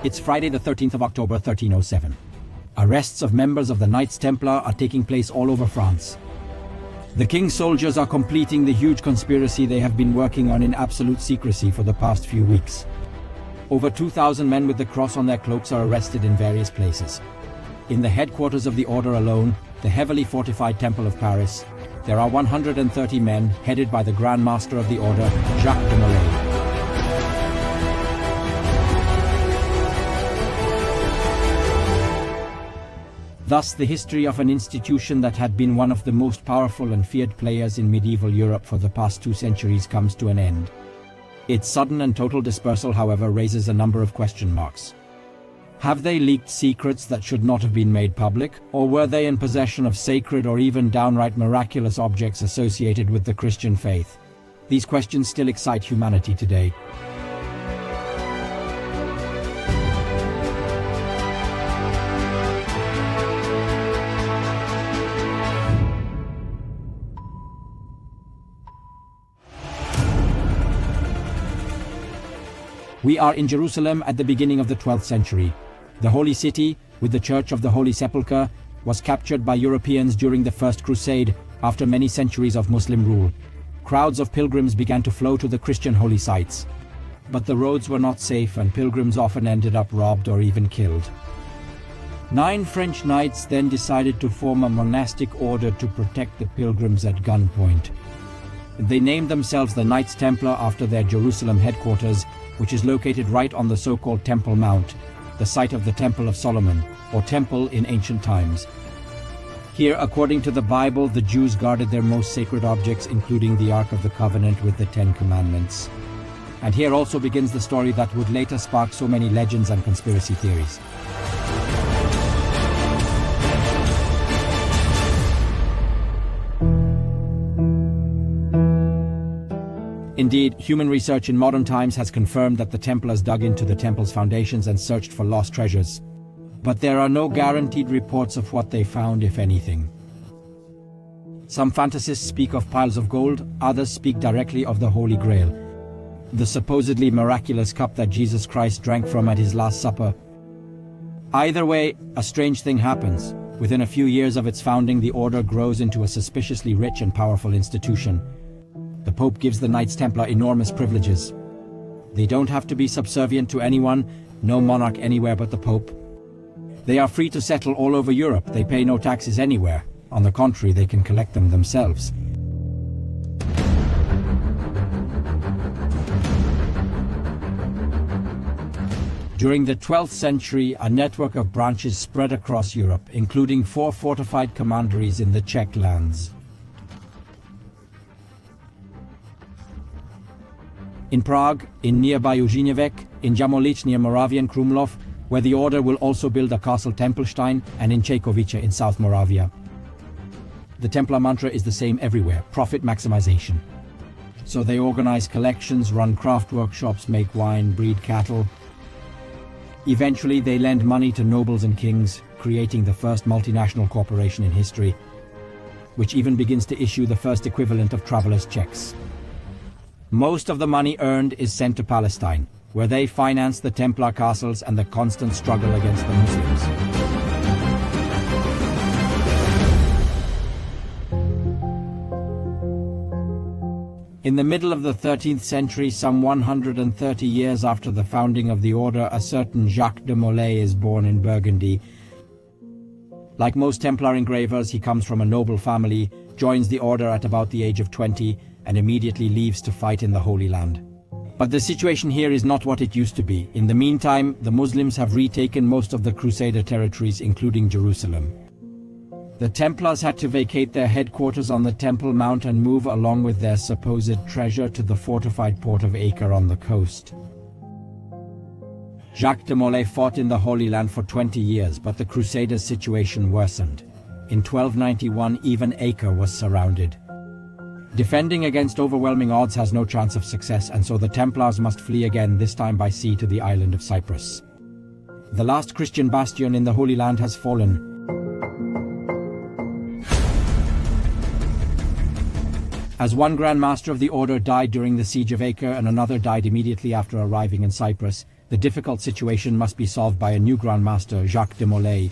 It's Friday the 13th of October 1307. Arrests of members of the Knights Templar are taking place all over France. The king's soldiers are completing the huge conspiracy they have been working on in absolute secrecy for the past few weeks. Over 2,000 men with the cross on their cloaks are arrested in various places. In the headquarters of the order alone, the heavily fortified Temple of Paris, there are 130 men headed by the Grand Master of the order, Jacques de Molay. Thus, the history of an institution that had been one of the most powerful and feared players in medieval Europe for the past 2 centuries comes to an end. Its sudden and total dispersal, however, raises a number of question marks. Have they leaked secrets that should not have been made public, or were they in possession of sacred or even downright miraculous objects associated with the Christian faith? These questions still excite humanity today. We are in Jerusalem at the beginning of the 12th century. The Holy City, with the Church of the Holy Sepulchre, was captured by Europeans during the First Crusade after many centuries of Muslim rule. Crowds of pilgrims began to flow to the Christian holy sites. But the roads were not safe and pilgrims often ended up robbed or even killed. 9 French knights then decided to form a monastic order to protect the pilgrims at gunpoint. They named themselves the Knights Templar after their Jerusalem headquarters, which is located right on the so-called Temple Mount, the site of the Temple of Solomon, or Temple in ancient times. Here, according to the Bible, the Jews guarded their most sacred objects, including the Ark of the Covenant with the 10 Commandments. And here also begins the story that would later spark so many legends and conspiracy theories. Indeed, human research in modern times has confirmed that the Templars dug into the temple's foundations and searched for lost treasures. But there are no guaranteed reports of what they found, if anything. Some fantasists speak of piles of gold, others speak directly of the Holy Grail, the supposedly miraculous cup that Jesus Christ drank from at his Last Supper. Either way, a strange thing happens. Within a few years of its founding, the order grows into a suspiciously rich and powerful institution. The Pope gives the Knights Templar enormous privileges. They don't have to be subservient to anyone, no monarch anywhere but the Pope. They are free to settle all over Europe. They pay no taxes anywhere. On the contrary, they can collect them themselves. During the 12th century, a network of branches spread across Europe, including 4 fortified commanderies in the Czech lands. In Prague, in nearby Užinjevec, in Jamolich near Moravian Krumlov, where the order will also build a castle Tempelstein, and in Čejkovice in South Moravia. The Templar mantra is the same everywhere: profit maximization. So they organize collections, run craft workshops, make wine, breed cattle. Eventually they lend money to nobles and kings, creating the first multinational corporation in history, which even begins to issue the first equivalent of travelers' checks. Most of the money earned is sent to Palestine, where they finance the Templar castles and the constant struggle against the Muslims. In the middle of the 13th century, some 130 years after the founding of the order, a certain Jacques de Molay is born in Burgundy. Like most Templar engravers, he comes from a noble family, joins the order at about the age of 20, and immediately leaves to fight in the Holy Land. But the situation here is not what it used to be. In the meantime, the Muslims have retaken most of the Crusader territories, including Jerusalem. The Templars had to vacate their headquarters on the Temple Mount and move along with their supposed treasure to the fortified port of Acre on the coast. Jacques de Molay fought in the Holy Land for 20 years, but the Crusaders' situation worsened. In 1291, even Acre was surrounded. Defending against overwhelming odds has no chance of success, and so the Templars must flee again, this time by sea to the island of Cyprus. The last Christian bastion in the Holy Land has fallen. As one Grand Master of the Order died during the siege of Acre and another died immediately after arriving in Cyprus, The difficult situation must be solved by a new Grand Master, Jacques de Molay.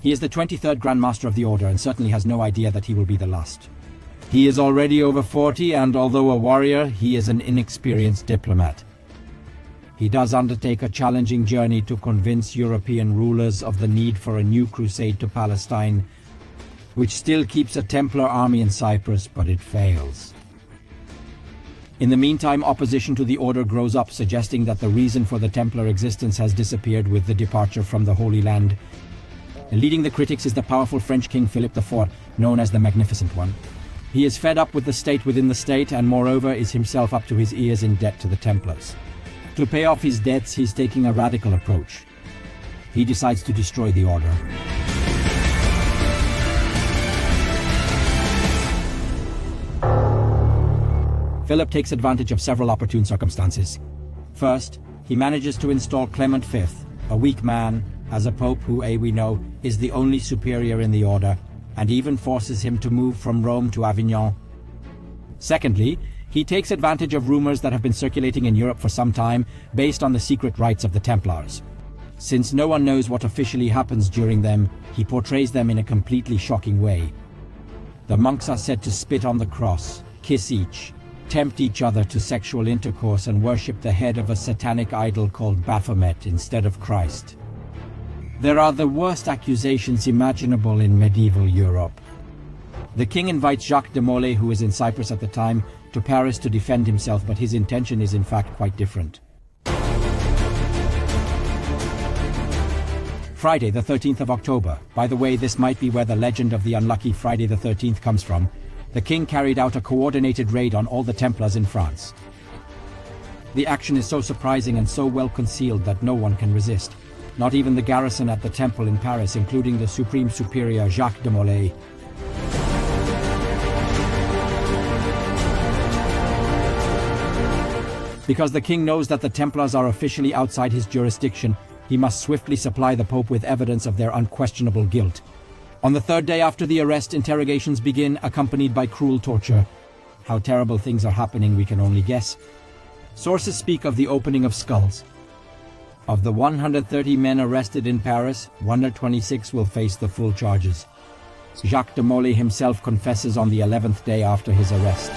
He is the 23rd Grand Master of the Order and certainly has no idea that he will be the last. He is already over 40 and although a warrior, he is an inexperienced diplomat. He does undertake a challenging journey to convince European rulers of the need for a new crusade to Palestine, which still keeps a Templar army in Cyprus, but it fails. In the meantime, opposition to the order grows up, suggesting that the reason for the Templar existence has disappeared with the departure from the Holy Land. Leading the critics is the powerful French King Philip IV, known as the Magnificent One. He is fed up with the state within the state and moreover is himself up to his ears in debt to the Templars. To pay off his debts, he's taking a radical approach. He decides to destroy the order. Philip takes advantage of several opportune circumstances. First, he manages to install Clement V, a weak man, as a pope who, we know, is the only superior in the order, and even forces him to move from Rome to Avignon. Secondly, he takes advantage of rumors that have been circulating in Europe for some time, based on the secret rites of the Templars. Since no one knows what officially happens during them, he portrays them in a completely shocking way. The monks are said to spit on the cross, kiss each, tempt each other to sexual intercourse and worship the head of a satanic idol called Baphomet instead of Christ. There are the worst accusations imaginable in medieval Europe. The king invites Jacques de Molay, who is in Cyprus at the time, to Paris to defend himself, but his intention is in fact quite different. Friday the 13th of October. By the way, this might be where the legend of the unlucky Friday the 13th comes from. The king carried out a coordinated raid on all the Templars in France. The action is so surprising and so well concealed that no one can resist. Not even the garrison at the temple in Paris, including the Supreme Superior Jacques de Molay. Because the king knows that the Templars are officially outside his jurisdiction, he must swiftly supply the Pope with evidence of their unquestionable guilt. On the third day after the arrest, interrogations begin, accompanied by cruel torture. How terrible things are happening, we can only guess. Sources speak of the opening of skulls. Of the 130 men arrested in Paris, 126 will face the full charges. Jacques de Molay himself confesses on the 11th day after his arrest.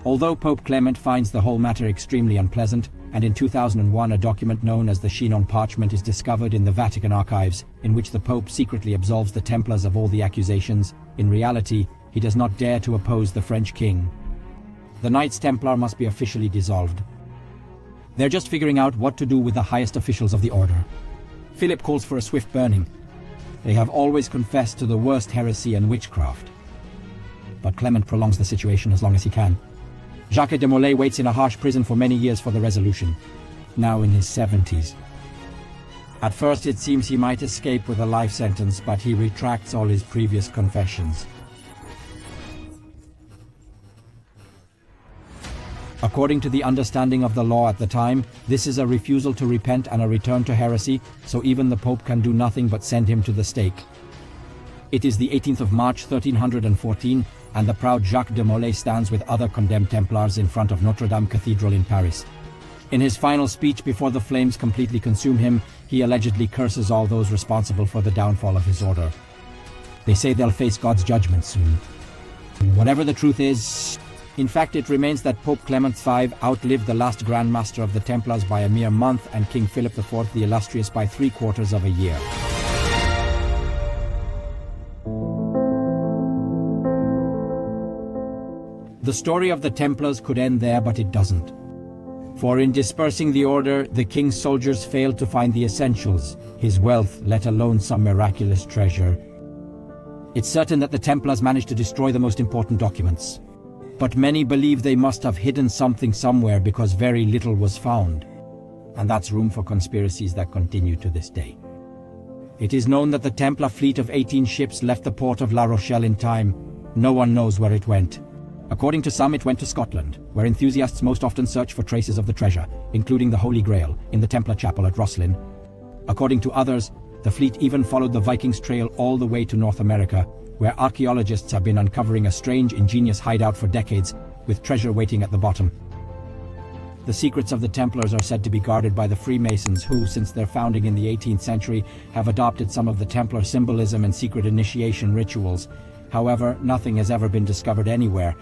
Although Pope Clement finds the whole matter extremely unpleasant, and in 2001 a document known as the Chinon Parchment is discovered in the Vatican archives, in which the Pope secretly absolves the Templars of all the accusations, in reality, he does not dare to oppose the French king. The Knights Templar must be officially dissolved. They're just figuring out what to do with the highest officials of the order. Philip calls for a swift burning. They have always confessed to the worst heresy and witchcraft. But Clement prolongs the situation as long as he can. Jacques de Molay waits in a harsh prison for many years for the resolution, now in his 70s. At first it seems he might escape with a life sentence, but he retracts all his previous confessions. According to the understanding of the law at the time, this is a refusal to repent and a return to heresy, so even the Pope can do nothing but send him to the stake. It is the 18th of March 1314, and the proud Jacques de Molay stands with other condemned Templars in front of Notre Dame Cathedral in Paris. In his final speech before the flames completely consume him, he allegedly curses all those responsible for the downfall of his order. They say they'll face God's judgment soon. Whatever the truth is, in fact it remains that Pope Clement V outlived the last Grand Master of the Templars by a mere month and King Philip IV the Illustrious by 3/4 of a year. The story of the Templars could end there, but it doesn't. For in dispersing the order, the king's soldiers failed to find the essentials, his wealth, let alone some miraculous treasure. It's certain that the Templars managed to destroy the most important documents. But many believe they must have hidden something somewhere because very little was found. And that's room for conspiracies that continue to this day. It is known that the Templar fleet of 18 ships left the port of La Rochelle in time. No one knows where it went. According to some, it went to Scotland, where enthusiasts most often search for traces of the treasure, including the Holy Grail, in the Templar chapel at Rosslyn. According to others, the fleet even followed the Vikings' trail all the way to North America, where archaeologists have been uncovering a strange, ingenious hideout for decades, with treasure waiting at the bottom. The secrets of the Templars are said to be guarded by the Freemasons, who, since their founding in the 18th century, have adopted some of the Templar symbolism and secret initiation rituals. However, nothing has ever been discovered anywhere.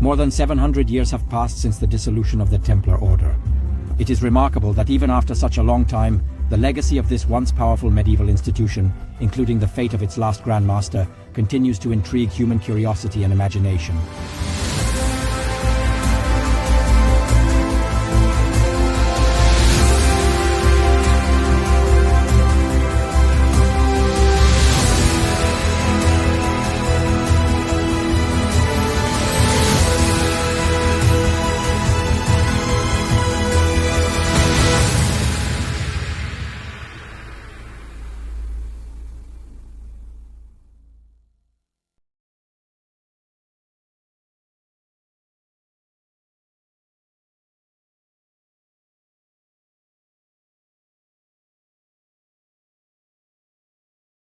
More than 700 years have passed since the dissolution of the Templar Order. It is remarkable that even after such a long time, the legacy of this once powerful medieval institution, including the fate of its last Grand Master, continues to intrigue human curiosity and imagination.